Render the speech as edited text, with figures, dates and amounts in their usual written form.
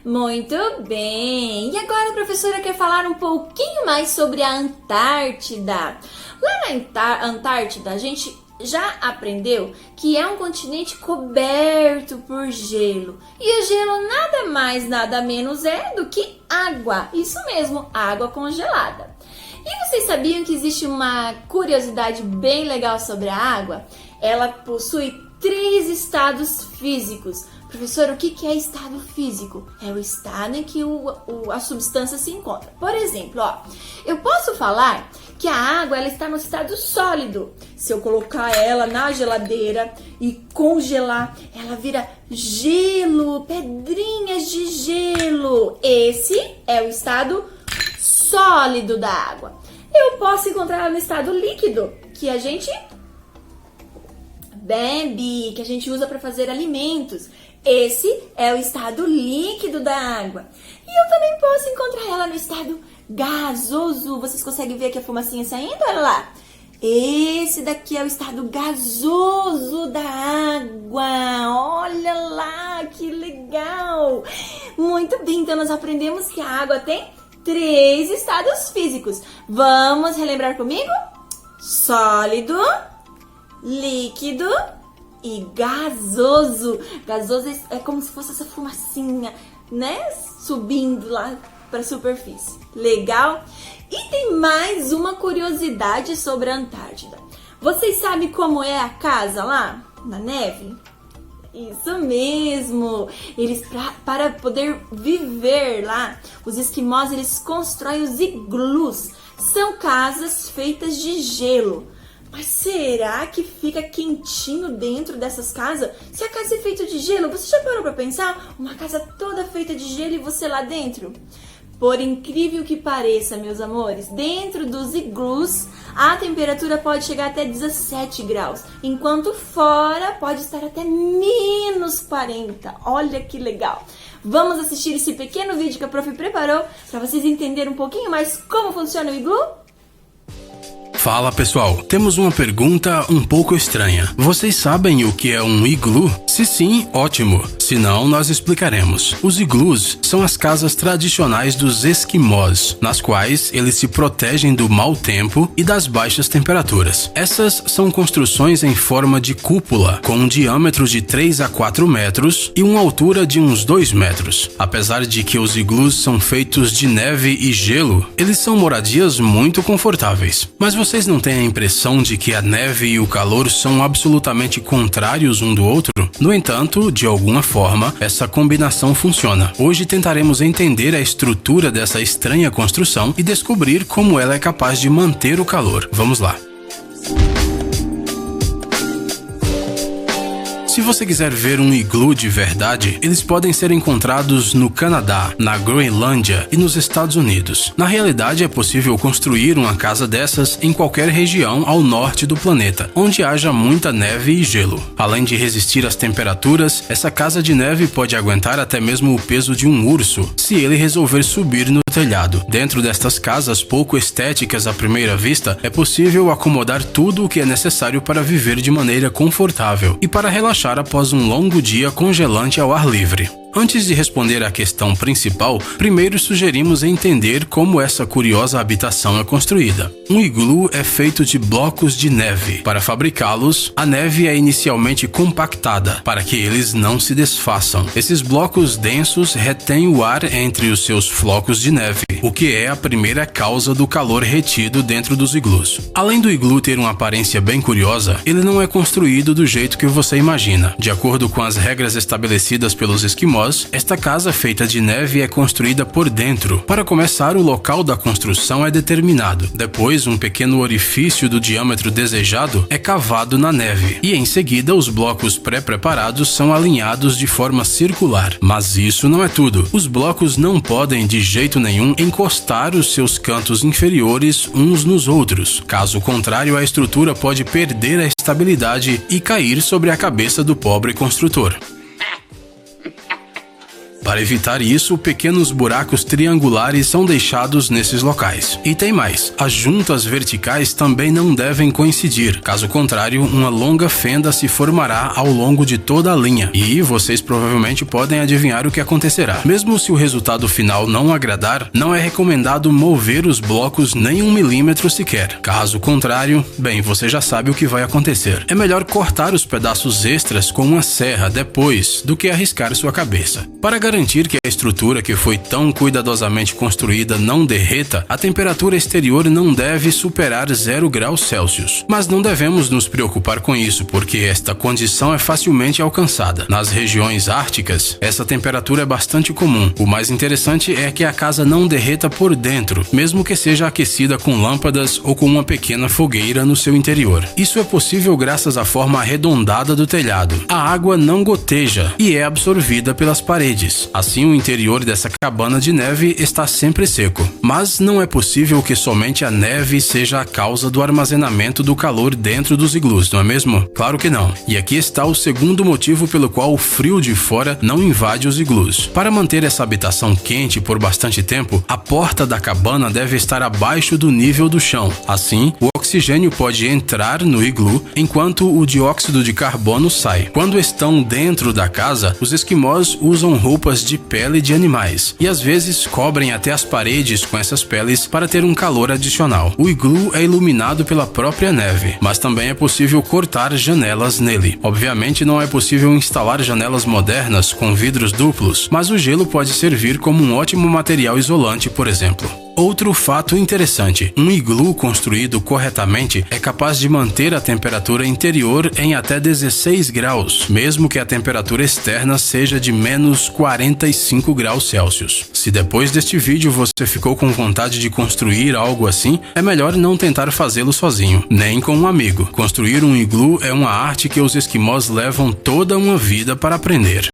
Muito bem! E agora a professora quer falar um pouquinho mais sobre a Antártida. Lá na Antártida, a gente já aprendeu que é um continente coberto por gelo. E o gelo nada mais, nada menos é do que água. Isso mesmo, água congelada. E vocês sabiam que existe uma curiosidade bem legal sobre a água? Ela possui 3 estados físicos. Professor, o que é estado físico? É o estado em que a substância se encontra. Por exemplo, eu posso falar que a água ela está no estado sólido. Se eu colocar ela na geladeira e congelar, ela vira gelo, pedrinhas de gelo. Esse é o estado sólido da água. Eu posso encontrar ela no estado líquido, que a gente bebe, que a gente usa para fazer alimentos. Esse é o estado líquido da água. E eu também posso encontrar ela no estado gasoso. Vocês conseguem ver aqui a fumacinha saindo? Olha lá. Esse daqui é o estado gasoso da água. Olha lá, que legal. Muito bem, então nós aprendemos que a água tem 3 estados físicos. Vamos relembrar comigo? Sólido, líquido e gasoso. Gasoso é como se fosse essa fumacinha, né? Subindo lá para a superfície. Legal? E tem mais uma curiosidade sobre a Antártida. Vocês sabem como é a casa lá na neve? Isso mesmo! Eles, para poder viver lá, os esquimós, eles constroem os iglus. São casas feitas de gelo. Mas será que fica quentinho dentro dessas casas? Se a casa é feita de gelo, você já parou para pensar? Uma casa toda feita de gelo e você lá dentro? Por incrível que pareça, meus amores, dentro dos iglus, a temperatura pode chegar até 17 graus, enquanto fora pode estar até menos 40. Olha que legal! Vamos assistir esse pequeno vídeo que a prof preparou para vocês entenderem um pouquinho mais como funciona o iglu? Fala pessoal, temos uma pergunta um pouco estranha. Vocês sabem o que é um iglu? Se sim, ótimo. Se não, nós explicaremos. Os iglus são as casas tradicionais dos esquimós, nas quais eles se protegem do mau tempo e das baixas temperaturas. Essas são construções em forma de cúpula, com um diâmetro de 3 a 4 metros e uma altura de uns 2 metros. Apesar de que os iglus são feitos de neve e gelo, eles são moradias muito confortáveis. Mas vocês não têm a impressão de que a neve e o calor são absolutamente contrários um do outro? No entanto, de alguma forma, essa combinação funciona. Hoje tentaremos entender a estrutura dessa estranha construção e descobrir como ela é capaz de manter o calor. Vamos lá! Se você quiser ver um iglu de verdade, eles podem ser encontrados no Canadá, na Groenlândia e nos Estados Unidos. Na realidade, é possível construir uma casa dessas em qualquer região ao norte do planeta, onde haja muita neve e gelo. Além de resistir às temperaturas, essa casa de neve pode aguentar até mesmo o peso de um urso, se ele resolver subir no telhado. Dentro destas casas pouco estéticas à primeira vista, é possível acomodar tudo o que é necessário para viver de maneira confortável e para relaxar após um longo dia congelante ao ar livre. Antes de responder à questão principal, primeiro sugerimos entender como essa curiosa habitação é construída. Um iglu é feito de blocos de neve. Para fabricá-los, a neve é inicialmente compactada, para que eles não se desfaçam. Esses blocos densos retêm o ar entre os seus flocos de neve, o que é a primeira causa do calor retido dentro dos iglus. Além do iglu ter uma aparência bem curiosa, ele não é construído do jeito que você imagina. De acordo com as regras estabelecidas pelos esquimós, esta casa feita de neve é construída por dentro. Para começar, o local da construção é determinado. Depois, um pequeno orifício do diâmetro desejado é cavado na neve. E em seguida, os blocos pré-preparados são alinhados de forma circular. Mas isso não é tudo. Os blocos não podem, de jeito nenhum, encostar os seus cantos inferiores uns nos outros. Caso contrário, a estrutura pode perder a estabilidade e cair sobre a cabeça do pobre construtor. Para evitar isso, pequenos buracos triangulares são deixados nesses locais. E tem mais, as juntas verticais também não devem coincidir, caso contrário, uma longa fenda se formará ao longo de toda a linha, e vocês provavelmente podem adivinhar o que acontecerá. Mesmo se o resultado final não agradar, não é recomendado mover os blocos nem 1 milímetro sequer. Caso contrário, bem, você já sabe o que vai acontecer. É melhor cortar os pedaços extras com uma serra depois do que arriscar sua cabeça. Para garantir que a estrutura que foi tão cuidadosamente construída não derreta, a temperatura exterior não deve superar 0 graus Celsius. Mas não devemos nos preocupar com isso, porque esta condição é facilmente alcançada. Nas regiões árticas, essa temperatura é bastante comum. O mais interessante é que a casa não derreta por dentro, mesmo que seja aquecida com lâmpadas ou com uma pequena fogueira no seu interior. Isso é possível graças à forma arredondada do telhado. A água não goteja e é absorvida pelas paredes. Assim, o interior dessa cabana de neve está sempre seco. Mas não é possível que somente a neve seja a causa do armazenamento do calor dentro dos iglus, não é mesmo? Claro que não. E aqui está o segundo motivo pelo qual o frio de fora não invade os iglus. Para manter essa habitação quente por bastante tempo, a porta da cabana deve estar abaixo do nível do chão. Assim, o oxigênio pode entrar no iglu enquanto o dióxido de carbono sai. Quando estão dentro da casa, os esquimós usam roupas de pele de animais e às vezes cobrem até as paredes com essas peles para ter um calor adicional. O iglu é iluminado pela própria neve, mas também é possível cortar janelas nele. Obviamente não é possível instalar janelas modernas com vidros duplos, mas o gelo pode servir como um ótimo material isolante, por exemplo. Outro fato interessante, um iglu construído corretamente é capaz de manter a temperatura interior em até 16 graus, mesmo que a temperatura externa seja de menos 45 graus Celsius. Se depois deste vídeo você ficou com vontade de construir algo assim, é melhor não tentar fazê-lo sozinho, nem com um amigo. Construir um iglu é uma arte que os esquimós levam toda uma vida para aprender.